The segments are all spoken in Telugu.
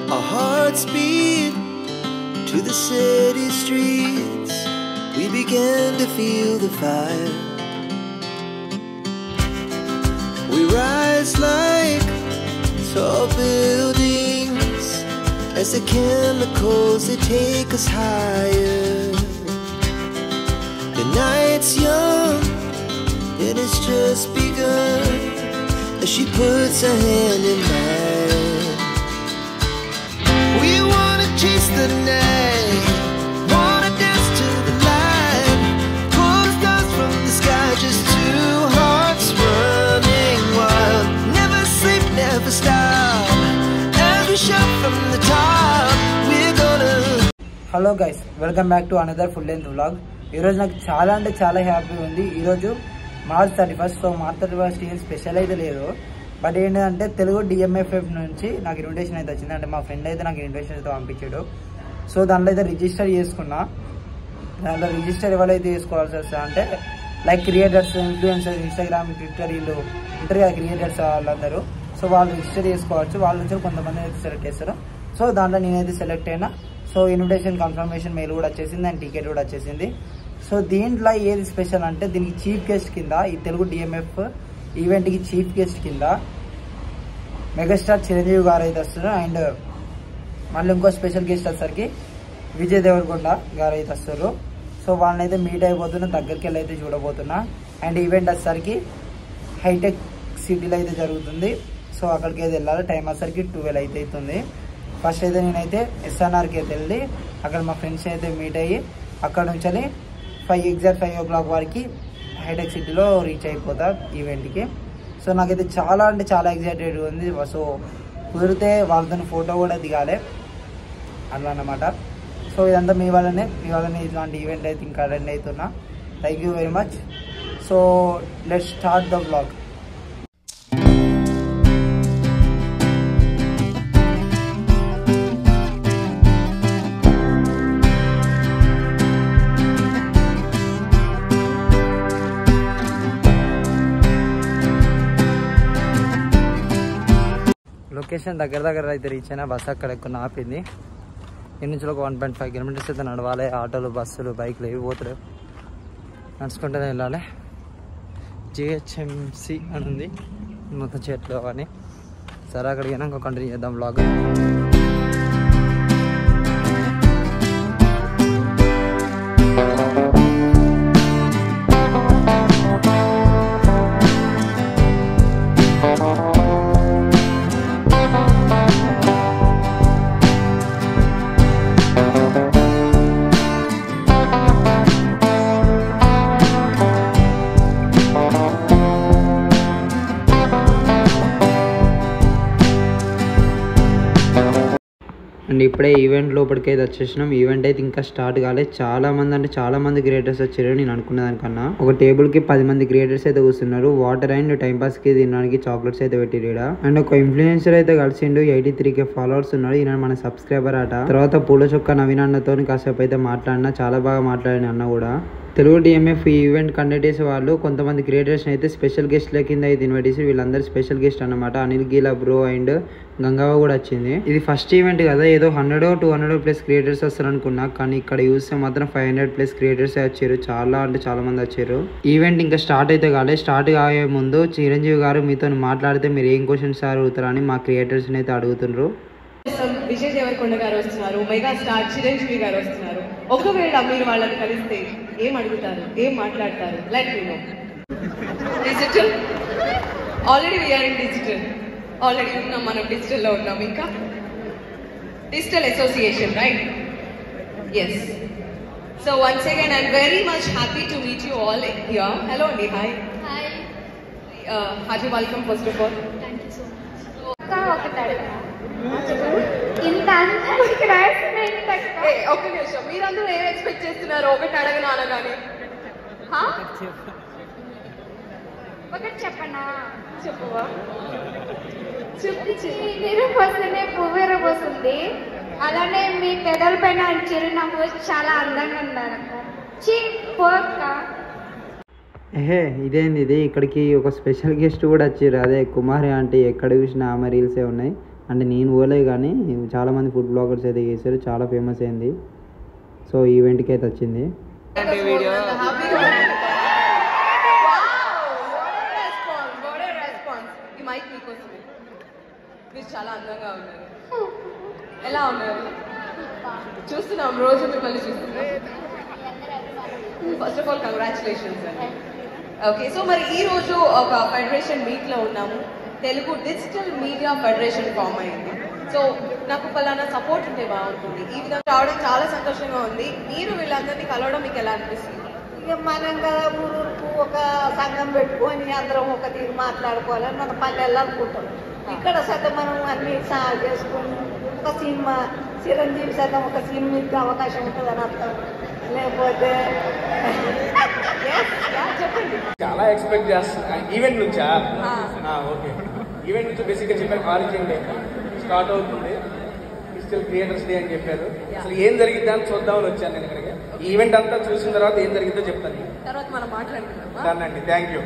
Our hearts beat to the city streets. We began to feel the fire. We rise like tall buildings as the chemicals they take us higher. The night's young and it's just begun as she puts her hand in mine. We wanna chase the night, wanna dance to the light, pull stars from the sky, just two hearts running wild. Never sleep, never stop, as we shout from the top, we're gonna. Hello guys, welcome back to another full length vlog. ఈ రోజు నాకు చాలా అంటే చాలా హ్యాపీ ఉంది. ఈ రోజు మార్చ్ 31. సో మార్చ్ 31 ఏం స్పెషల్ అయితే లేదు, బట్ ఏంటంటే తెలుగు డిఎంఎఫ్ఎఫ్ నుంచి నాకు ఇన్విటేషన్ అయితే వచ్చింది. అంటే మా ఫ్రెండ్ అయితే నాకు ఇన్విటేషన్ అయితే పంపించాడు. సో దాంట్లో అయితే రిజిస్టర్ చేసుకున్నా. దాంట్లో రిజిస్టర్ ఎవరైతే చేసుకోవాల్సి వస్తా అంటే like creators, influencers, Instagram, Twitter వీళ్ళు ఉంటారు కదా క్రియేటర్స్ వాళ్ళందరూ. సో వాళ్ళు రిజిస్టర్ చేసుకోవచ్చు. వాళ్ళ నుంచి కొంతమంది అయితే సెలెక్ట్ చేస్తారు. సో దాంట్లో నేనైతే సెలెక్ట్ అయినా. సో ఇన్విటేషన్ కన్ఫర్మేషన్ మెయిల్ కూడా వచ్చేసింది అండ్ టికెట్ కూడా వచ్చేసింది. సో దీంట్లో ఏది స్పెషల్ అంటే దీనికి చీఫ్ గెస్ట్ కింద, ఈ తెలుగు డిఎంఎఫ్ ఈవెంట్కి చీఫ్ గెస్ట్ కింద మెగాస్టార్ చిరంజీవి గారు అయితే వస్తున్నారు. అండ్ మళ్ళీ ఇంకో స్పెషల్ గెస్ట్ వచ్చేసరికి విజయ్ దేవరకొండ గారు అయితే వస్తారు. సో వాళ్ళని అయితే మీట్ అయిపోతున్నా, దగ్గరికి వెళ్ళి అయితే చూడబోతున్నా. అండ్ ఈవెంట్ వచ్చేసరికి హైటెక్ సిటీలో అయితే జరుగుతుంది. సో అక్కడికి అయితే వెళ్ళాలి. టైం వచ్చేసరికి 12 అయితే అవుతుంది. ఫస్ట్ అయితే నేనైతే ఎస్ఎన్ఆర్కి అయితే వెళ్ళి అక్కడ మా ఫ్రెండ్స్ అయితే మీట్ అయ్యి అక్కడ నుంచి ఎగ్జాక్ట్ 5 o'clock వరకు హైటెక్ సిటీలో రీచ్ అయిపోతా ఈవెంట్కి. సో నాకైతే చాలా అంటే చాలా ఎగ్జైటెడ్ ఉంది. సో కుదిరితే వాళ్ళతో ఫోటో కూడా దిగాలి అట్లా అన్నమాట. సో ఇదంతా మీ వల్లనే ఇట్లాంటి ఈవెంట్ అయితే ఇంకా అటెండ్ అవుతున్నా. Thank you very much. So let's start the vlog. Location దగ్గర అయితే రీచ్ అయినా. బస్సు అక్కడ ఎక్కువ ఆపింది. ఈ నుంచి ఒక 1.5 kilometers అయితే నడవాలి. ఆటోలు, బస్సులు, బైక్లు ఏవి పోతలేవు, నడుచుకుంటూనే వెళ్ళాలి. జిహెచ్ఎంసి అని ఉంది మొత్తం చెట్లు అని. సరే అక్కడికి అయినా కంటిన్యూ చేద్దాం వ్లాగ్. అండ్ ఇప్పుడే ఈవెంట్ లోపలికి అయితే వచ్చేసినాం. ఈవెంట్ అయితే ఇంకా స్టార్ట్ కాలేదు. చాలా మంది క్రియేటర్స్ వచ్చారు. నేను అనుకున్న దానికన్నా ఒక టేబుల్ కి 10 మంది క్రియేటర్స్ అయితే కూర్చున్నారు. వాటర్ అండ్ టైం పాస్ కి తినడానికి చాక్లెట్స్ అయితే పెట్టిరు. అండ్ ఒక ఇన్ఫ్లుయెన్సర్ అయితే కలిసిండు. 83K ఫాలోవర్స్ ఉన్నారు. ఈయన మన సబ్స్క్రైబర్ అట. తర్వాత పూల చొక్క నవీన్ అన్నతో కాసేపు అయితే మాట్లాడినా. చాలా బాగా మాట్లాడిన అన్న కూడా. తెలుగు డిఎంఎఫ్ ఈ ఈవెంట్ కండక్ట్ చేసే వాళ్ళు కొంతమంది క్రియేటర్స్ అయితే స్పెషల్ గెస్ట్ల కింద అయితే ఇన్వైట్ చేసి వీళ్ళందరూ స్పెషల్ గెస్ట్ అన్నమాట. అనిల్ గీలా బ్రో అండ్ గంగావ కూడా వచ్చింది. ఇది ఫస్ట్ ఈవెంట్ కదా, ఏదో 100-200+ క్రియేటర్స్ వస్తారు అనుకున్నా. కానీ ఇక్కడ చూస్తే మాత్రం 500+ క్రియేటర్స్ వచ్చారు. చాలా అంటే చాలా మంది వచ్చారు. ఈవెంట్ ఇంకా స్టార్ట్ అయితే కాలేదు. స్టార్ట్ కాయే ముందు చిరంజీవి గారు మీతో మాట్లాడితే మీరు ఏం క్వశ్చన్స్ అడుగుతారని మా క్రియేటర్స్ అయితే అడుగుతున్నారు. విజయ్ దేవరకొండ గారు వస్తున్నారు, మెగాస్టార్ చిరంజీవి గారు వస్తున్నారు. ఒకవేళ మీరు వాళ్ళని కలిస్తే ఏం అడుగుతారు, ఏం మాట్లాడతారు? Let me know. Digital already we're in digital. Already ఉన్నాం, మనం డిజిటల్లో ఉన్నాం. ఇంకా digital association, right? Yes. So once again I'm very much happy to meet you all here. Hello అండి. Hi. Hearty welcome first of all. Thank you so much. ఒక్క నిమిషం, మీరందరూ ఏం ఎక్స్పెక్ట్ చేస్తున్నారు? ఒకటి అడగను అనగానే ఒకటి చెప్పనా? చెప్పువా. వస్తుంది, పువ్వు పోస్తుంది. అలానే మీ పెదల పైన చిరునవ్వు చాలా అందంగా ఉన్నారు. ఇదేంది ఇది? ఇక్కడికి ఒక స్పెషల్ గెస్ట్ కూడా వచ్చారు. అదే కుమారి ఆంటీ. ఎక్కడ చూసినా ఆమె రీల్సే ఉన్నాయి. అంటే నేను పోలే కానీ చాలామంది ఫుడ్ బ్లాగర్స్ అయితే చేశారు, చాలా ఫేమస్ అయింది. సో ఈవెంట్కి అయితే వచ్చింది. చాలా అందంగా ఉన్నారు. ఎలా ఉన్నారు? చూస్తున్నాం, రోజు మిమ్మల్ని చూస్తున్నాం. ఫస్ట్ ఆఫ్ ఆల్ కంగ్రాచులేషన్స్ అండి. ఓకే, సో మరి ఈ రోజు ఒక ఫెడరేషన్ మీట్ లో ఉన్నాము. Telugu digital media federation form అయింది. సో నాకు పలానా సపోర్ట్ ఉంటే బాగుంటుంది. ఈ విధంగా రావడం చాలా సంతోషంగా ఉంది. మీరు వీళ్ళందరినీ కలవడం మీకు ఎలా అనిపిస్తుంది? ఇక మనం కదా ఊరుకు ఒక సంఘం పెట్టుకొని అందరం ఒక తీరు మాట్లాడుకోవాలని మన పల్లెల్లో అనుకుంటాం. ఇక్కడ సైతం మనం అన్ని సాగు చేసుకొని ఒక సినిమా చిరంజీవి సైతం ఒక సినిమా ఇచ్చే అవకాశం ఉంటుందని అర్థం. లేకపోతే చెప్పండి. చాలా ఎక్స్పెక్ట్ చేస్తున్నా ఈవెంట్ నుంచా? ఓకే, ఈవెంట్ నుంచి బేసిక్గా చెప్పారు ఆరిజిన్ డే స్టార్ట్ అవుతుంది, డిజిటల్ క్రియేటర్స్ డే అని చెప్పారు. అసలు ఏం జరిగిద్దా అని చూద్దామని వచ్చాను నేను ఇక్కడికి. ఈ ఈవెంట్ అంతా చూసిన తర్వాత ఏం జరిగిద్దో చెప్తాను తర్వాత మనం మాట్లాడుకుందాం. అండి. Thank you.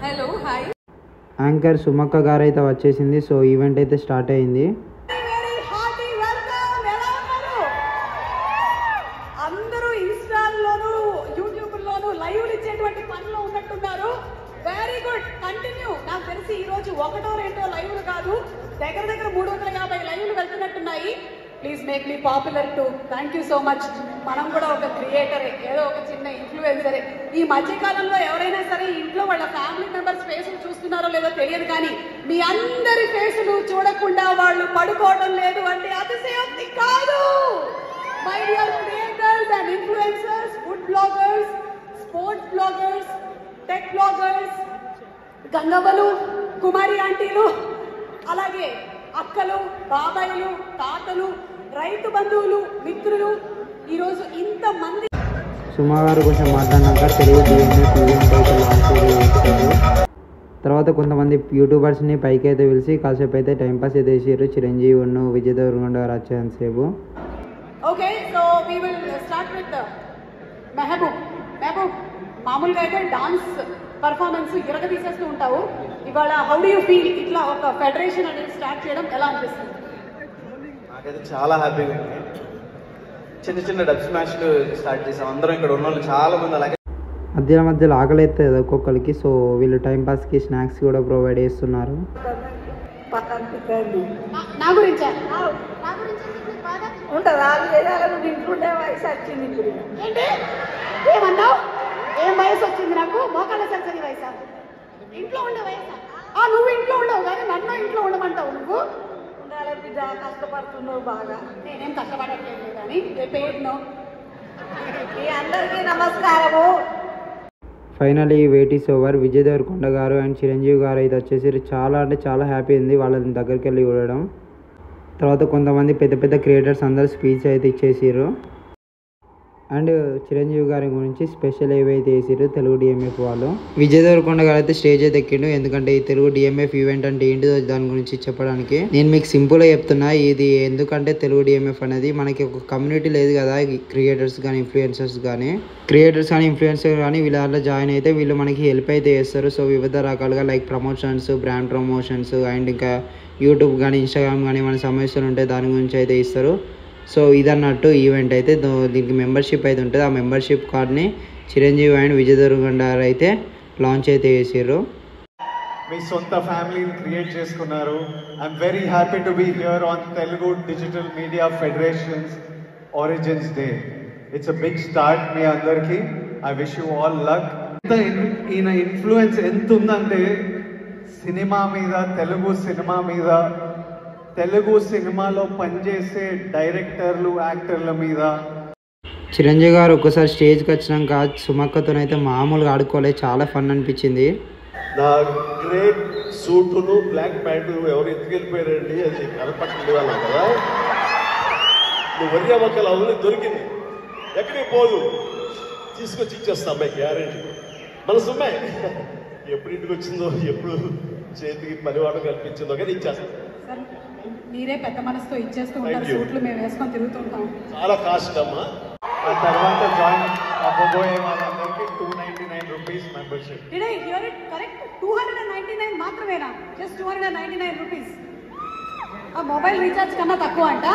Hello, hi. Anchor సుమక్క గారు అయితే వచ్చేసింది. సో ఈవెంట్ అయితే స్టార్ట్ అయింది. అందరూ ఇన్స్టాల్లోను యూట్యూబ్లోను లైవ్లు ఇచ్చేటువంటి పనిలో ఉన్నట్టున్నారు. Very good, continue. నాకు తెలిసి ఈ రోజు 1 or 2 లైవ్లు కాదు, దగ్గర 350 లైవ్లు వెళ్తున్నట్టున్నాయి. Please make me popular too. Thank you so much. మనం కూడా ఒక క్రియేటరే, ఏదో ఒక చిన్న ఇన్ఫ్లుయెన్సరే. ఈ మధ్యకాలంలో ఎవరైనా సరే ఇంట్లో వాళ్ళ ఫ్యామిలీ మెంబర్స్ ఫేసులు చూస్తున్నారో లేదో తెలియదు, కానీ మీ అందరి ఫేసులు చూడకుండా వాళ్ళు పడుకోవడం లేదు అంటే అతిశయోక్తి కాదు. My dear creators and influencers, food bloggers, sports bloggers, tech bloggers, గంగవ్వలు, కుమారి ఆంటీలు, అలాగే అక్కలు, బాబాయిలు, తాతలు, రైతు బంధువులు, మిత్రులు, ఈరోజు ఇంతమంది. సుమా గారు కొంచెం మాట్లాడినాక తెలుగు డిఎంఎఫ్ ఈవెంట్ అయితే లాంచ్ చేశారు. తర్వాత కొంతమంది యూట్యూబర్స్ని పైకి అయితే పిలిచి కాసేపు అయితే టైంపాస్ అయితే చేసారు. చిరంజీవి ఉన్న విజయ్ దేవరకొండ గారు వచ్చేంతసేపు. Okay, so we will start with Mehboob. Mehboob, మామూలుగా అయితే డాన్స్ పర్ఫార్మెన్స్ ఇరగ తీసేస్తూ ఉంటావు. ఇవాళ హౌ డు యూ ఫీల్ ఇట్లా ఒక ఫెడరేషన్ అనేది స్టార్ట్ చేయడం ఎలా అనిపిస్తుంది? నాకైతే చాలా హ్యాపీగా ఉంది. చిన్న డబ్ స్మాష్లు స్టార్ట్ చేసాం. అందరం ఇక్కడ ఉన్న వాళ్ళు చాలా మంది అలాగే మధ్యలో ఆకలి అవుతుంది ఒక్కొక్కరికి. సో వీళ్ళు టైంపాస్కి స్నాక్స్ కూడా ప్రొవైడ్ చేస్తున్నారు. నా గురించా? ఉంటుంది, వాళ్ళు ఏదాలను ఇంట్లోండే వయసు వచ్చింది. ఇప్పుడు ఏంటి ఏమన్నావు? ఏం వయసు వచ్చింది నాకు? మోకాళ్ళ సరిసరి వయసా? ఇంట్లో ఉండే వయసా? నువ్వు ఇంట్లో ఉండవు కానీ నన్ను ఇంట్లో ఉండమంటావు. నువ్వు ఉండాలి బిడ్డ, కష్టపడుతున్నావు బాగా. నేనేం కష్టపడట్లేదు కానీ రేపేట్ను. మీ అందరికీ నమస్కారము. Finally wait is over. Vijay Devarakonda గారు అండ్ చిరంజీవి గారు అయితే వచ్చేసి చాలా అంటే చాలా హ్యాపీ ఉంది వాళ్ళని దగ్గరికి వెళ్ళి చూడడం. తర్వాత కొంతమంది పెద్ద క్రియేటర్స్ అందరూ స్పీచ్ అయితే ఇచ్చేసారు. అండ్ చిరంజీవి గారి గురించి స్పెషల్ ఏవైతే వేసారు తెలుగు డిఎంఎఫ్ వాళ్ళు. విజయ్ దేవరకొండ గారు అయితే స్టేజ్ అయితే ఎక్కిండు. ఎందుకంటే ఈ తెలుగు డిఎంఎఫ్ ఈవెంట్ అంటే ఏంటిదో దాని గురించి చెప్పడానికి. నేను మీకు సింపుల్గా చెప్తున్నా, ఇది ఎందుకంటే తెలుగు డిఎంఎఫ్ అనేది మనకి ఒక కమ్యూనిటీ లేదు కదా. క్రియేటర్స్ కానీ ఇన్ఫ్లుయెన్సర్స్ కానీ వీళ్ళ జాయిన్ అయితే వీళ్ళు మనకి హెల్ప్ అయితే చేస్తారు. సో వివిధ రకాలుగా like promotions, brand promotions and ఇంకా యూట్యూబ్ కానీ ఇన్స్టాగ్రామ్ కానీ మన సమస్యలు ఉంటే దాని గురించి అయితే ఇస్తారు. సో ఇదన్నట్టు ఈవెంట్ అయితే దీనికి మెంబర్షిప్ అయితే ఉంటుంది. ఆ మెంబర్షిప్ కార్డ్ని చిరంజీవి అండ్ విజయ్ దేవరకొండ గారు అయితే లాంచ్ అయితే చేసారు. మీ సొంత ఫ్యామిలీని క్రియేట్ చేసుకున్నారు. I'm very happy to be here on Telugu digital media federation's origins day. It's a big start మీ అందరికీ. I wish you all luck. ఈయన ఇన్ఫ్లుయెన్స్ ఎంత ఉందంటే సినిమా మీద, తెలుగు సినిమా మీద, తెలుగు సినిమాలో పనిచేసే డైరెక్టర్లు, యాక్టర్ల మీద. చిరంజీవి గారు ఒక్కసారి స్టేజ్కి వచ్చినాక సుమక్కతోనైతే మామూలుగా ఆడుకోలేదు, చాలా ఫన్ అనిపించింది. నా గ్రేట్ సూటును బ్లాక్ ప్యాంటు ఎవరు ఎత్తుకెళ్ళిపోయారండి, అది కనపట్టలేదు అన్నా కదా. నువ్వు వరియా మొక్కలు అవును దొరికింది, ఎక్కడికి పోదు, తీసుకొచ్చి ఇచ్చేస్తా అమ్మాయి గ్యారెంటీ. మన సుమ్మాయి ఎప్పుడు ఇంటికి వచ్చిందో, ఎప్పుడు చేతికి పనివాడు కల్పించిందో కానీ ఇచ్చేస్తాం. మీరే పెద్ద మనసుతో ఇచ్చేస్తూ ఉంటారు. సూట్లు మేము వేసుకొని తిరుగుతుంటాం. చాలా కాస్ట్ అమ్మా. ఆ తర్వాత జాయిన్ అవ్వబోయే వాళ్ళందరికీ 299 rupees membership. Did I hear it correct? 299 మాత్రమేనా? Just 299 rupees. మొబైల్ రీఛార్జ్ కన్నా తక్కువ అంట.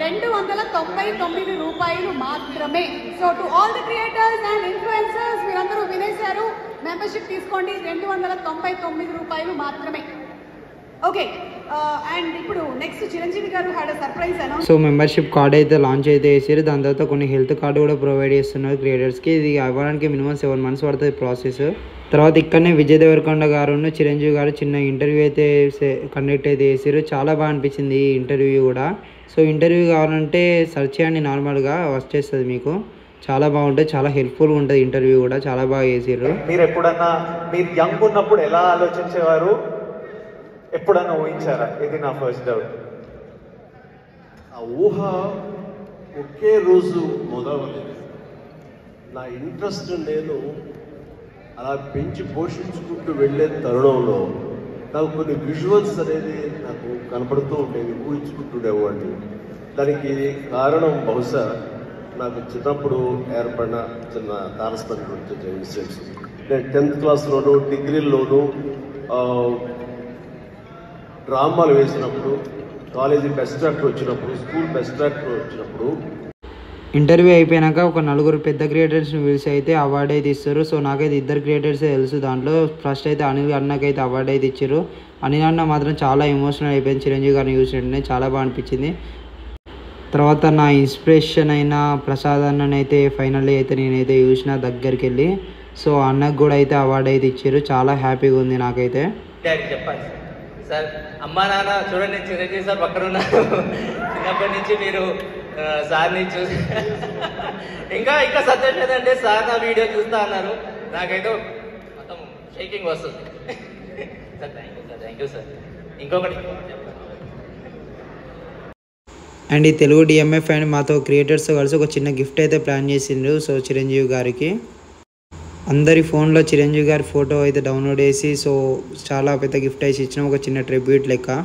299 రూపాయలు మాత్రమే. So to all the creators and influencers, మీరందరూ వినేశారు, మెంబర్షిప్ తీసుకోండి. 299 రూపాయలు మాత్రమే. ఓకే, అండ్ ఇప్పుడు నెక్స్ట్ చిరంజీవి గారు had a surprise announce. So membership card అయితే లాంచ్ అయితే చేసారు. దాని తర్వాత కొన్ని హెల్త్ కార్డు కూడా ప్రొవైడ్ చేస్తున్నారు క్రియేటర్స్కి. ఇది అవ్వడానికి మినిమం 7 months పడుతుంది ప్రాసెస్. తర్వాత ఇక్కడనే విజయ్ దేవరకొండ గారు చిరంజీవి గారు చిన్న ఇంటర్వ్యూ అయితే కండక్ట్ అయితే చేసారు. చాలా బాగా అనిపించింది ఈ ఇంటర్వ్యూ కూడా. సో ఇంటర్వ్యూ కావాలంటే సెర్చ్ చేయండి, నార్మల్గా వచ్చేస్తుంది మీకు. చాలా బాగుంటుంది, చాలా హెల్ప్ఫుల్గా ఉంటుంది ఇంటర్వ్యూ కూడా. చాలా బాగా చేసారు. మీరు ఎప్పుడన్నా మీరు యంగ్ ఉన్నప్పుడు ఎలా ఆలోచించేవారు, ఎప్పుడన్నా ఊహించారా? ఇది నా ఫస్ట్ డౌట్. ఆ ఊహ ఒకే రోజు మొదలవలేదు. నా ఇంట్రెస్ట్ నేను అలా పెంచి పోషించుకుంటూ వెళ్ళే తరుణంలో నాకు కొన్ని విజువల్స్ అనేది నాకు కనపడుతూ ఉండేవి, ఊహించుకుంటుండేవాడిని. దానికి కారణం బహుశా నాకు చిన్నప్పుడు ఏర్పడిన చిన్న తారసపల్లి నుంచి ఇన్సిడెంట్స్. నేను 10th క్లాస్లోను డిగ్రీల్లోనూ డ్రామాలు వేసినప్పుడు, కాలేజీ బెస్ట్ యాక్టర్ వచ్చినప్పుడు, స్కూల్ బెస్ట్ యాక్టర్ వచ్చినప్పుడు. ఇంటర్వ్యూ అయిపోయాక ఒక 4 పెద్ద క్రియేటర్స్ని పిలిచి అయితే అవార్డు అయితే ఇస్తారు. సో నాకైతే 2 క్రియేటర్సే తెలుసు దాంట్లో. ఫస్ట్ అయితే అనిల్ అన్నకైతే అవార్డు అయితే ఇచ్చారు. అనిల్ అన్న మాత్రం చాలా ఎమోషనల్ అయిపోయింది చిరంజీవి గారిని చూసినట్టునే, చాలా బాగా అనిపించింది. తర్వాత నా ఇన్స్పిరేషన్ అయిన ప్రసాద్ అన్ననైతే ఫైనల్లీ అయితే నేనైతే చూసిన దగ్గరికి వెళ్ళి. సో అన్నకు కూడా అయితే అవార్డు అయితే ఇచ్చారు. చాలా హ్యాపీగా ఉంది నాకైతే. చెప్పాలి సార్, అమ్మా నాన్న చూడండి, చిరంజీవి సార్ పక్కన ఉన్నారు. చిన్నప్పటి నుంచి మీరు సార్ని చూసి ఇంకా సంతోషం ఏంటంటే సార్ నా వీడియో చూస్తా అన్నారు. నాకైతే మొత్తం షేకింగ్ వస్తుంది. Sir thank you sir. ఇంకొకటి అండ్ ఈ తెలుగు డిఎంఎఫ్ అండ్ మాతో క్రియేటర్స్తో కలిసి ఒక చిన్న గిఫ్ట్ అయితే ప్లాన్ చేసిండ్రు. సో చిరంజీవి గారికి అందరి ఫోన్లో చిరంజీవి గారి ఫోటో అయితే డౌన్లోడ్ చేసి సో చాలా పెద్ద గిఫ్ట్ వేసి ఇచ్చిన ఒక చిన్న ట్రిబ్యూట్ లెక్క.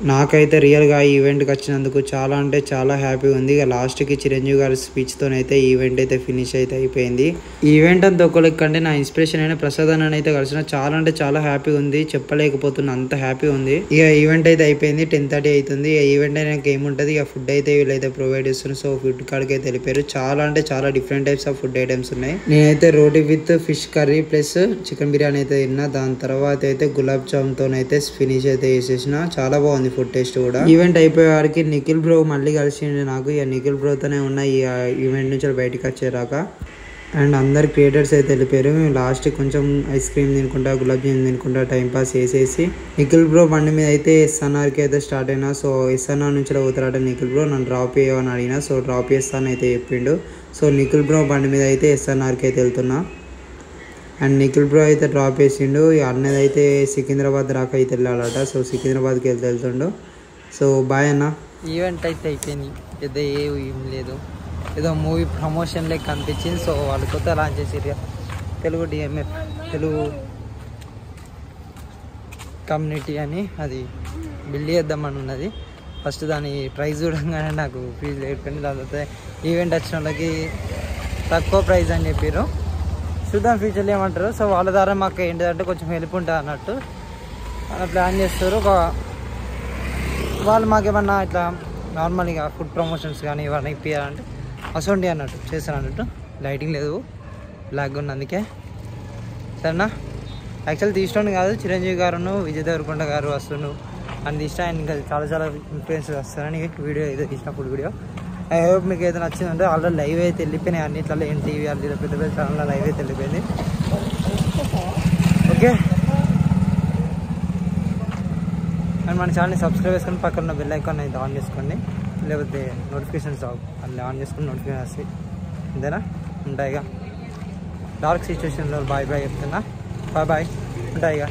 నాకైతే రియల్గా ఈ ఈవెంట్కి వచ్చినందుకు చాలా అంటే చాలా హ్యాపీగా ఉంది. ఇక లాస్ట్కి చిరంజీవి గారి స్పీచ్తోనైతే ఈ ఈవెంట్ అయితే ఫినిష్ అయితే అయిపోయింది. ఈ ఈవెంట్ అంతా ఒక్కలెక్కంటే నా ఇన్స్పిరేషన్ అయిన ప్రసాద్ అన్న అయితే కలిసిన చాలా అంటే చాలా హ్యాపీగా ఉంది, చెప్పలేకపోతున్నా అంత హ్యాపీగా ఉంది. ఇక ఈవెంట్ అయితే అయిపోయింది, 10:30 అవుతుంది. ఇక ఈవెంట్ అయినాక ఏముంటుంది, ఇక ఫుడ్ అయితే వీళ్ళైతే ప్రొవైడ్ చేస్తున్నారు. సో ఫుడ్ కాడికి అయితే వెళ్ళిపోయారు. చాలా అంటే చాలా different types of food items ఉన్నాయి. నేనైతే roti with fish curry plus chicken biryani అయితే తిన్నా. దాని తర్వాత అయితే గులాబ్ జామ్తో అయితే ఫినిష్ అయితే చేసేసిన. చాలా బాగుంది ఫుడ్ టేస్ట్ కూడా. ఈవెంట్ అయిపోయే వారికి నిఖిల్ బ్రో మళ్ళీ కలిసిండు నాకు. ఇక నిఖిల్ బ్రోతోనే ఉన్న ఈ ఈవెంట్ నుంచి బయటకు వచ్చేరాక. అండ్ అందరు క్రియేటర్స్ అయితే వెళ్ళిపోయారు. మేము లాస్ట్ కొంచెం ఐస్ క్రీమ్ తినుకుంటా గులాబ్ జామ్ తినుకుంటా టైంపాస్ చేసేసి నిఖిల్ బ్రో బండి మీద అయితే ఎస్ఎన్ఆర్కి అయితే స్టార్ట్ అయినా. సో ఎస్ఎన్ఆర్ నుంచి పోతారట నిఖిల్ బ్రో, నన్ను డ్రాప్ చేయమని అడిగినా. సో డ్రాప్ చేస్తాను అయితే చెప్పిండు. సో నిఖిల్ బ్రో బండి మీద అయితే ఎస్ఎన్ఆర్కి అయితే వెళ్తున్నా. అండ్ నిఖిల్ బ్రో అయితే డ్రాప్ చేసిండు. అన్నది అయితే సికింద్రాబాద్ దాకా అయితే వెళ్ళాలట. సో సికింద్రాబాద్కి వెళ్తుండు. సో బాయ్ అన్న. ఈవెంట్ అయితే అయిపోయింది, పెద్ద ఏం లేదు, ఏదో మూవీ ప్రమోషన్ లెక్క అనిపించింది. సో వాళ్ళు కొత్త లాంచ్ చేసారు తెలుగు డిఎంఎఫ్ తెలుగు కమ్యూనిటీ అని, అది బిల్డ్ చేద్దామని ఉన్నది. ఫస్ట్ దాని ప్రైస్ చూడంగానే నాకు ఫీజు లేకపోయింది. దాని తర్వాత ఈవెంట్ వచ్చిన వాళ్ళకి తక్కువ ప్రైస్ అని చెప్పారు. చూద్దాం ఫ్యూచర్లో ఏమంటారు. సో వాళ్ళ ద్వారా మాకు ఏంటంటే కొంచెం హెల్ప్ ఉంటుంది అన్నట్టు అలా ప్లాన్ చేస్తారు. వాళ్ళు మాకేమన్నా ఇట్లా నార్మల్గా ఫుడ్ ప్రమోషన్స్ కానీ ఇవన్నీ ఇప్పించాలంటే అసోండి అన్నట్టు చేస్తారు అన్నట్టు. లైటింగ్ లేదు, బ్లాక్గా ఉంది అందుకే. సరేనా, యాక్చువల్ తీసుకోండి కాదు, చిరంజీవి గారును విజయ్ దేవరకొండ గారు వస్తుండు అని తీసిన. ఆయన ఇంకా చాలా ఇన్ఫ్లుయెన్సెస్ వస్తారని వీడియో ఏదో తీసిన ఫుడ్ వీడియో. ఐ హోప్ మీకు ఏదైనా నచ్చిందంటే ఆల్రెడీ లైవ్ అయితే వెళ్ళిపోయినాయి అన్నిట్లలో, ఎన్టీవీ అన్ని పెద్ద పెద్ద ఛానల్లో లైవ్ అయితే వెళ్ళిపోయింది. ఓకే, అండ్ మన ఛానల్ని సబ్స్క్రైబ్ చేసుకొని పక్కన బెల్ ఐకాన్ అయితే ఆన్ చేసుకోండి, లేకపోతే నోటిఫికేషన్స్ అన్నీ ఆన్ చేసుకుని నోటిఫికేషన్ వస్తాయి. అంతేనా, ఉంటాయిగా. డార్క్ సిచ్యువేషన్లో బాయ్ చెప్తున్నా. బాయ్ ఉంటాయిగా.